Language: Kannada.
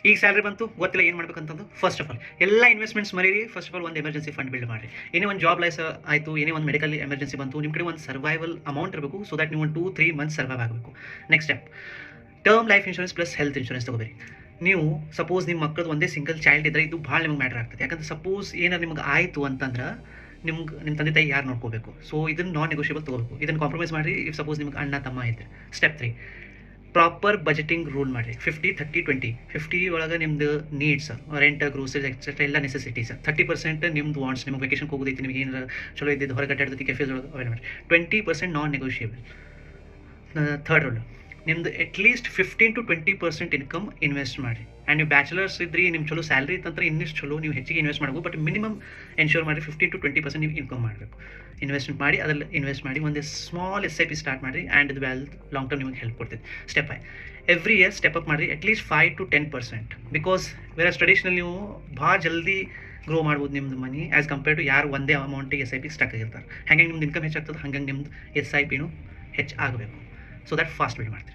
ಈಗ ಸ್ಯಾಲ್ರಿ ಬಂತು ಗೊತ್ತಿಲ್ಲ ಏನು ಮಾಡ್ಬೇಕಂತಂದು ಫಸ್ಟ್ ಆಫ್ ಆಲ್ ಎಲ್ಲ ಇನ್ವೆಸ್ಟ್ಮೆಂಟ್ಸ್ ಮರೀರಿ. ಫಸ್ಟ್ ಆಫ್ ಆಲ್ ಒಂದು ಎಮರ್ಜೆನ್ಸಿ ಫಂಡ್ ಬಿಲ್ಡ್ ಮಾಡಿರಿ. ಏನೇ ಒಂದು ಜಾಬ್ ಲೈಸ್ ಆಯಿತು, ಏನೇ ಒಂದು ಮೆಡಿಕಲ್ ಎಮರ್ಜೆನ್ಸಿ ಬಂತು, ನಿಮ್ಮ ಕಡೆ ಒಂದು ಸರ್ವೈವಲ್ ಅಮೌಂಟ್ ಇರಬೇಕು. ಸೊ ದಟ್ ನೀವು ಒಂದು 2-3 ಮಂತ್ಸ್ ಸರ್ವೈವ್ ಆಗಬೇಕು. Next step, term life insurance plus health insurance ತೊಗೋಬೇರಿ. ನೀವು ಸಪೋಸ್ ನಿಮ್ಮ ಮಕ್ಕಳದ್ದು ಒಂದೇ ಸಿಂಗಲ್ ಚೈಲ್ಡ್ ಇದ್ದರೆ ಇದು ಭಾಳ ನಿಮಗೆ ಮ್ಯಾಟರ್ ಆಗ್ತದೆ. ಯಾಕಂದ್ರೆ ಸಪೋಸ್ ಏನಾರು ನಿಮ್ಗೆ ಆಯಿತು ಅಂತಂದ್ರೆ ನಿಮ್ಮ ತಂದೆ ತಾಯಿ ಯಾರು ನೋಡ್ಕೋಬೇಕು? ಸೊ ಇದನ್ನು ನಾನ್ ನೆಗೋಷಿಯಬಲ್ ತೊಗೋಬೇಕು. ಇದನ್ನು ಕಾಂಪ್ರಮೈಸ್ ಮಾಡಿರಿ ಇಫ್ ಸಪೋಸ್ ನಿಮ್ಗೆ ಅಣ್ಣ ತಮ್ಮ ಇದ್ದರೆ. ಸ್ಟೆಪ್ 3, ಪ್ರಾಪರ್ ಬಜೆಟಿಂಗ್ ರೂಲ್ ಮಾಡಿರಿ. 50-30-20. 50 ಒಳಗೆ ನಿಮ್ದು ನೀಡ್ಸ್, ರೆಂಟ್, ಗ್ರೋಸರೀಸ್ ಎಕ್ಸೆಟ್ರಾ ಎಲ್ಲ ನೆಸೆಸಿಟೀಸ್. 30% ನಿಮ್ದು ವಾಂಟ್ಸ್, ನಿಮ್ಗೆ ವೆಕೇಷನ್ಗೆ ಹೋಗೋದೈತಿ, ನಿಮ್ಗೆ ಏನಾರು ಚಲೋ ಇದ್ದಿದ್ದು ಹೊರಗೆ ಅಡ್ಡಾಡೋದಕ್ಕೆ ಕೆಫೇಸ್ ಒಳಗೆ ಅವಾಯ್ಡ್ ಮಾಡಿ. 20% ನಾನ್ ನೆಗೋಷಿಯಬಲ್. ಥರ್ಡ್ ರೂಲ್, ನಿಮ್ದು ಅಟ್ಲೀಸ್ಟ್ 15-20% ಇನ್ಕಮ್ ಇನ್ವೆಸ್ಟ್ ಮಾಡಿರಿ. ಆ್ಯಂಡ್ ನೀವು ಬ್ಯಾಚುಲರ್ಸ್ ಇದ್ರಿ, ನಿಮ್ಮ ಚಲೋ ಸ್ಯಾಲ್ರಿ ಇತ್ತಂದ್ರೆ ಇನ್ನಿಷ್ಟು ಚಲೋ ನೀವು ಹೆಚ್ಚಿಗೆ ಇನ್ವೆಸ್ಟ್ ಮಾಡಬೇಕು. ಬಟ್ ಮಿನಿಮಮ್ ಎನ್ಶೋರ್ ಮಾಡಿ 15-20% ನೀವು ಇನ್ಕಮ್ ಮಾಡಬೇಕು. ಇನ್ವೆಸ್ಟ್ಮೆಂಟ್ ಮಾಡಿ ಅದರಲ್ಲಿ ಇನ್ವೆಸ್ಟ್ ಮಾಡಿ ಒಂದು ಸ್ಮಾಲ್ SIP ಸ್ಟಾರ್ಟ್ ಮಾಡಿರಿ. ಆ್ಯಂಡ್ ಇದು ಲಾಂಗ್ ಟರ್ಮ್ ನಿಮಗೆ ಹೆಲ್ಪ್ ಕೊಡ್ತೈತೆ. Step 5, every year step up ಮಾಡಿರಿ ಅಟ್ಲೀಸ್ಟ್ 5-10%. ಬಿಕಾಸ್ ವೇರ್ ಟ್ರೆಡಿಷನಲ್ ನೀವು ಭಾಳ ಜಲ್ದಿ ಗ್ರೋ ಮಾಡ್ಬೋದು ನಿಮ್ಮದು ಮನಿ ಆ್ಯಸ್ ಕಂಪೇರ್ ಟು ಯಾರು ಒಂದೇ ಅಮೌಂಟಿಗೆ SIP ಸ್ಟಕ್ ಆಗಿರ್ತಾರೆ. ಹಾಗೆ ನಿಮ್ದು ಇನ್ಕಮ್ ಹೆಚ್ಚಾಗ್ತದೆ, ಹಾಗೆ ನಿಮ್ದು SIPನೂ ಹೆಚ್ಚಾಗಬೇಕು. ಸೊ ದಟ್ ಫಾಸ್ಟ್ ಬಿಲ್ಡ್ ಮಾಡ್ತೀರಿ.